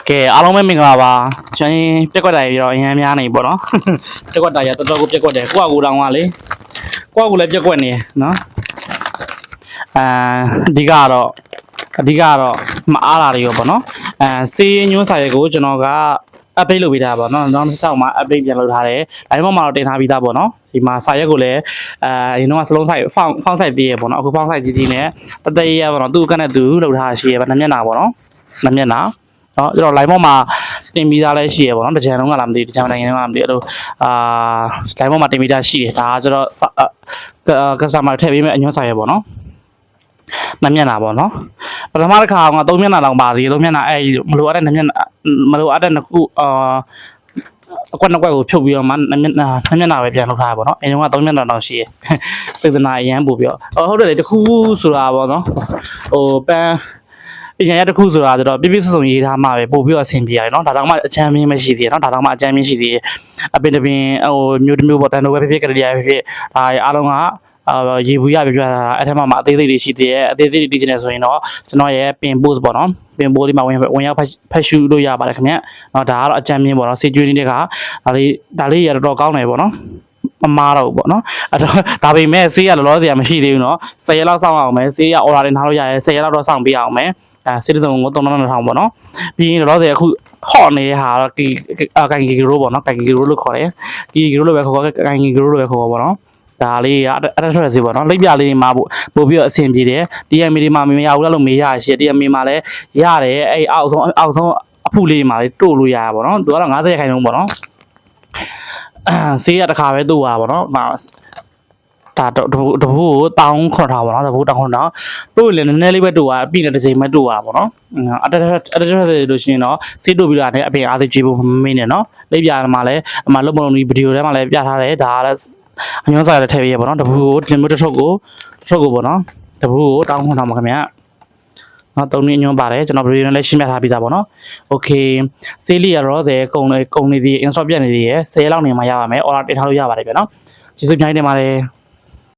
ကဲအားလုံးပဲမင်္ဂလာပါကျွန်တော်ပြက်ကွက်တိုင်ပြီးတော့အရန်များနေပေါ့နော်ပြက်ကွက်တိုင်ရတော်တော်ကိုပြက်ကွက်တယ်ကိုကကိုတောင်ကလေကိုကကိုလည်းပြက်ကွက်နေနော်အဓိကတော့မအားလာတွေရောပေါ့နော်စေးညွှန်းစာရဲကိုကျွန်တော်က update လုပ်ပေးထားပါတော့နောက်တစ်ချက်မှာ update ပြန်လုပ်ထားတယ်ဒါပေမဲ့မှာတော့တင်ထားပြီးသားပေါ့နော်ဒီမှာစာရဲကိုလည်းအရင်တော့စလုံးဆိုင်ဖောင်းဆိုင်သေးရပေါ့နော်အခုဖောင်းဆိုင်ကြီးကြီးနဲ့တသေးရပေါ့နော်သူ့ကနဲ့သူလုပ်ထားရှိရပါနှစ်မျက်နှာပေါ့နော်နှစ်မျက်နှာနော်ကျွန်တော် line ပေါ်မှာတင်ပြီးသားလည်းရှိရပေါ့နော်တကြံလုံးကလားမသိဘူးတကြံတိုင်းကလားမသိဘူးအဲ့လိုline ပေါ်မှာတင်ပြီးသားရှိတယ်ဒါကကျတော့ customer ထည့်ပေးမယ်အညွှန်းစာရဲပေါ့နော်နှစ်မျက်နှာပေါ့နော်ပထမတစ်ခါက3မျက်နှာလောက်ပါသေးတယ်3မျက်နှာအဲ့မလိုအပ်တဲ့2မျက်နှာမလိုအပ်တဲ့2ခုအကွက်2ကွက်ကိုဖြုတ်ပြီးတော့မှ2မျက်နှာပဲပြန်လုပ်ထားရပေါ့နော်အရင်က3မျက်နှာတောင်ရှိရစေတနာအရန်ပို့ပြီးတော့ဟုတ်တယ်လေတခုဆိုတာပေါ့နော်ဟိုပန်းအရင်ရတခုဆိုတာဆိုတော့ပြပြစုံစုံရေးထားမှပဲပို့ပြီးတော့အဆင်ပြေရတယ်နော်ဒါတောင်မှအချမ်းမင်းမရှိသေးရနော်ဒါတောင်မှအချမ်းမင်းရှိသေးတယ်အပင်တပင်ဟိုမျိုးတစ်မျိုးပေါ့တန်တိုးပဲဖြစ်ဖြစ်ကလေးရဖြစ်ဖြစ်ဒါအားလုံးကရေဘူးရပြပြတာအဲ့ထက်မှအသေးစိတ်တွေရှိသေးတယ်အသေးစိတ်တွေတည်ချင်တယ်ဆိုရင်တော့ကျွန်တော်ရဲ့ပင် post ပေါ့နော်ပင် post လေးမှာဝင်ရောက်ဖတ်ရှုလို့ရပါတယ်ခင်ဗျနော်ဒါကတော့အကြံမြင်ပေါ့နော်စေကျွေးနေတဲ့ကဒါလေးရတော်ကောင်းတယ်ပေါ့နော်မမားတော့ဘူးပေါ့နော်အဲ့တော့ဒါပေမဲ့ဆေးရလောလောဆယ်မရှိသေးဘူးနော်10ရက်လောက်စောင့်အောင်မယ်ဆေးရ order တင်ထားလို့ရတယ်10ရက်လောက်တော့စောင့်ပေးအောင်မယ်စေတစုံကို3200ပေါ့နော်ပြီးရင်လောလောဆယ်အခုဟော့နေတဲ့ဟာတော့ကန်ဂီဂရိုပေါ့နော်ကန်ဂီဂရိုလို့ခေါ်တယ်ဂီဂရိုလို့ပဲခေါ်ကန်ဂီဂရိုလို့ပဲခေါ်ပါပေါ့နော်ဒါလေးအဲ့စီပေါ့နော်လိပ်ပြလေးတွေမှာပို့ပြီးတော့အဆင်ပြေတယ် DMA တွေမှာမရဘူးလားလို့မေးရရှိတယ် DMA မှာလည်းရတယ်အဲ့အောက်ဆုံးအဖုလေးမှာလေးတို့လို့ရတာပေါ့နော်သူကတော့90ခိုင်နှုန်းပေါ့နော်ဆေးရတစ်ခါပဲတို့ရပါပေါ့နော်ဒါတဘူးကိုတောင်းခွန်ထားပါတော့တဘူးတောင်းခွန်တော့တို့လည်းနည်းနည်းလေးပဲတို့ရပြီးတဲ့တစ်ချိန်မှတို့ရပါပေါ့နော်အတက်လို့ရှိရင်တော့ဆေးတို့ပြီးတော့အပြင်အားသိကြည့်ဖို့မမေ့နဲ့နော်လိပ်ပြမှာလည်းအမှလုံမလုံဒီဗီဒီယိုထဲမှာလည်းပြထားတယ်ဒါကလည်းအညွှန်းစာရထည့်ပေးရပေါ့နော်တပူကိုဒီမျိုးတစ်ထုပ်ကိုပေါ့နော်တပူကိုတောင်းခွန်ထားမှာခင်ဗျာနော်3နည်းညွှန်းပါတယ်ကျွန်တော်ဗီဒီယိုနဲ့လည်းရှင်းပြထားပြီးသားပေါ့နော်โอเคဆေးလီရတော့ဇယ်ကုန်နေသည် install ပြတ်နေသေးရယ်10လောက်နေမှရပါမယ် order တင်ထားလို့ရပါတယ်ဗျာနော်ကျေးဇူးများတင်ပါတယ်